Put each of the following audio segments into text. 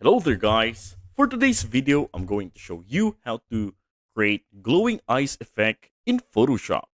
Hello there guys! For today's video, I'm going to show you how to create glowing eyes effect in Photoshop.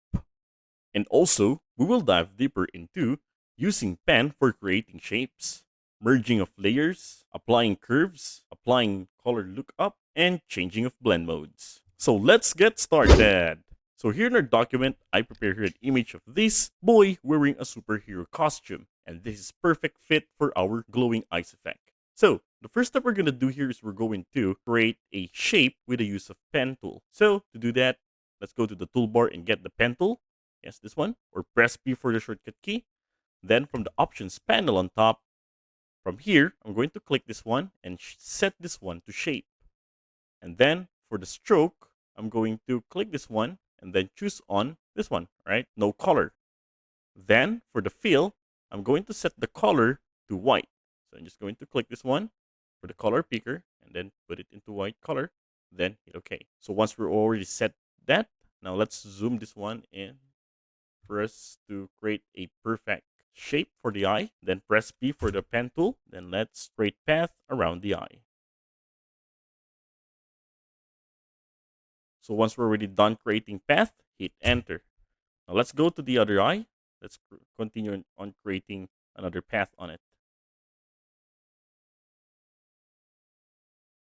And also, we will dive deeper into using pen for creating shapes, merging of layers, applying curves, applying color lookup, and changing of blend modes. So let's get started! So here in our document, I prepared here an image of this boy wearing a superhero costume. And this is perfect fit for our glowing eyes effect. So the first step we're going to do here is we're going to create a shape with the use of pen tool. So to do that, let's go to the toolbar and get the pen tool. Yes, this one. Or press P for the shortcut key. Then from the options panel on top, from here, I'm going to click this one and set this one to shape. And then for the stroke, I'm going to click this one and then choose on this one, right? No color. Then for the fill, I'm going to set the color to white. So I'm just going to click this one for the color picker and then put it into white color. Then hit OK. So once we're already set that, now let's zoom this one in for us to create a perfect shape for the eye. Then press P for the pen tool. Then let's straight path around the eye. So once we're already done creating path, hit enter. Now let's go to the other eye. Let's continue on creating another path on it.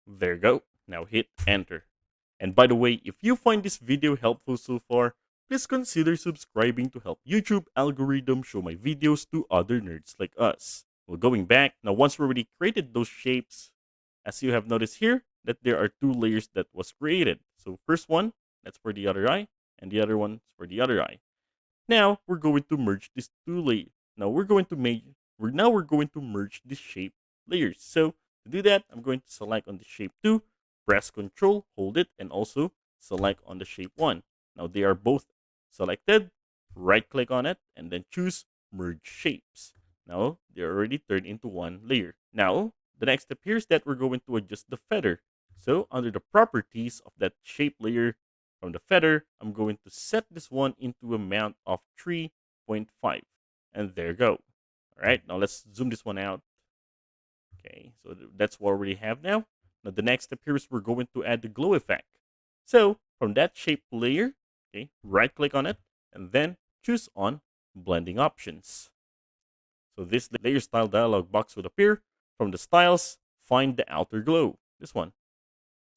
There you go. Now hit enter. And by the way, if you find this video helpful so far, please consider subscribing to help YouTube algorithm show my videos to other nerds like us. Well, going back, now once we already created those shapes, as you have noticed here, that there are two layers that was created. So first one, that's for the other eye, and the other one is for the other eye. Now we're going to merge these two layers. Now we're going to merge the shape layers. So to do that, I'm going to select on the shape 2, press Ctrl, hold it, and also select on the shape 1. Now they are both selected. Right click on it and then choose merge shapes. Now they're already turned into one layer. Now the next step here is that we're going to adjust the feather. So under the properties of that shape layer, from the feather, I'm going to set this one into amount of 3.5. And there you go. All right, now let's zoom this one out. Okay, so that's what we already have now. Now the next step here is we're going to add the glow effect. So from that shape layer, okay, right click on it and then choose on blending options. So this layer style dialog box will appear. From the styles, find the outer glow, this one.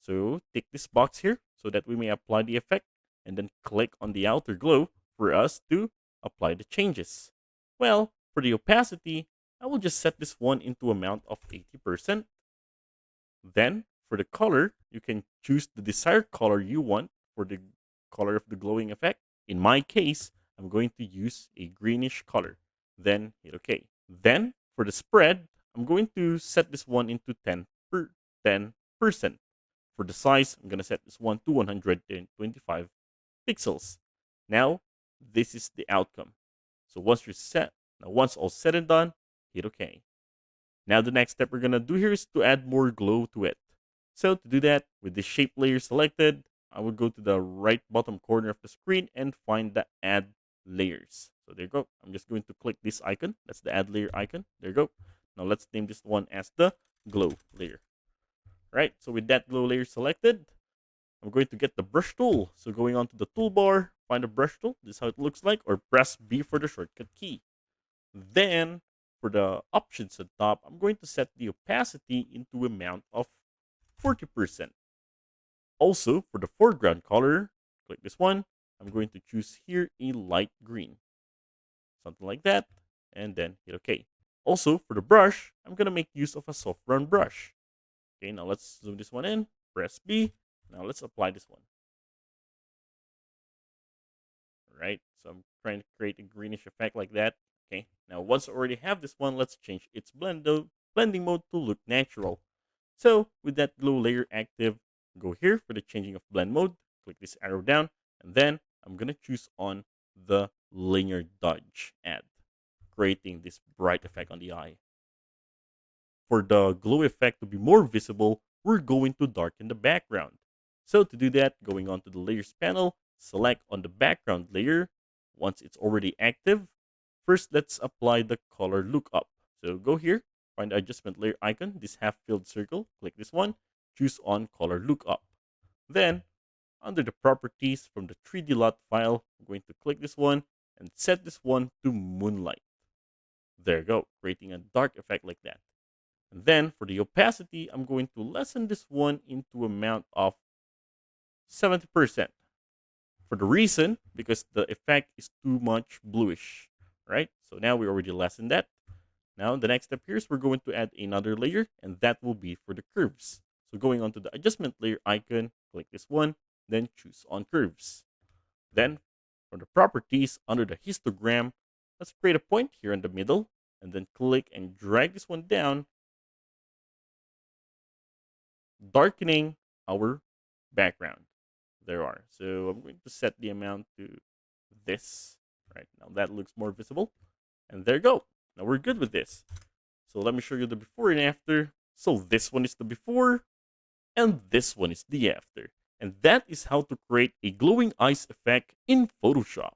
So tick this box here so that we may apply the effect and then click on the outer glow for us to apply the changes. Well, for the opacity, I will just set this one into amount of 80%. Then for the color, you can choose the desired color you want for the color of the glowing effect. In my case, I'm going to use a greenish color. Then hit OK. Then for the spread, I'm going to set this one into 10%. For the size, I'm going to set this one to 125 pixels. Now, this is the outcome. So once all said and done, hit OK. Now the next step we're going to do here is to add more glow to it. So to do that, with the shape layer selected, I will go to the right bottom corner of the screen and find the add layers. So there you go. I'm just going to click this icon. That's the add layer icon. There you go. Now let's name this one as the glow layer. Right, so with that glow layer selected, I'm going to get the brush tool. So going on to the toolbar, find the brush tool. This is how it looks like, or press B for the shortcut key. Then for the options at top, I'm going to set the opacity into amount of 40%. Also, for the foreground color, click this one. I'm going to choose here a light green. Something like that. And then hit OK. Also, for the brush, I'm going to make use of a soft round brush. Okay, now let's zoom this one in. Press B. Now let's apply this one. All right, so I'm trying to create a greenish effect like that. Okay, now once I already have this one, let's change its blending mode to look natural. So with that glow layer active, go here for the changing of blend mode. Click this arrow down, and then I'm going to choose on the linear dodge add, creating this bright effect on the eye. For the glow effect to be more visible, we're going to darken the background. So to do that, going on to the layers panel, select on the background layer. Once it's already active, first let's apply the color lookup. So go here, find the adjustment layer icon, this half-filled circle, click this one, choose on color lookup. Then, under the properties from the 3D lot file, I'm going to click this one and set this one to moonlight. There you go, creating a dark effect like that. And then for the opacity, I'm going to lessen this one into amount of 70%. For the reason, because the effect is too much bluish, right? So now we already lessened that. Now the next step here is we're going to add another layer, and that will be for the curves. So going on to the adjustment layer icon, click this one, then choose on curves. Then for the properties under the histogram, let's create a point here in the middle, and then click and drag this one down, darkening our background. There are. So I'm going to set the amount to this. Right now that looks more visible. And there you go. Now we're good with this. So let me show you the before and after. So this one is the before and this one is the after. And that is how to create a glowing eyes effect in Photoshop.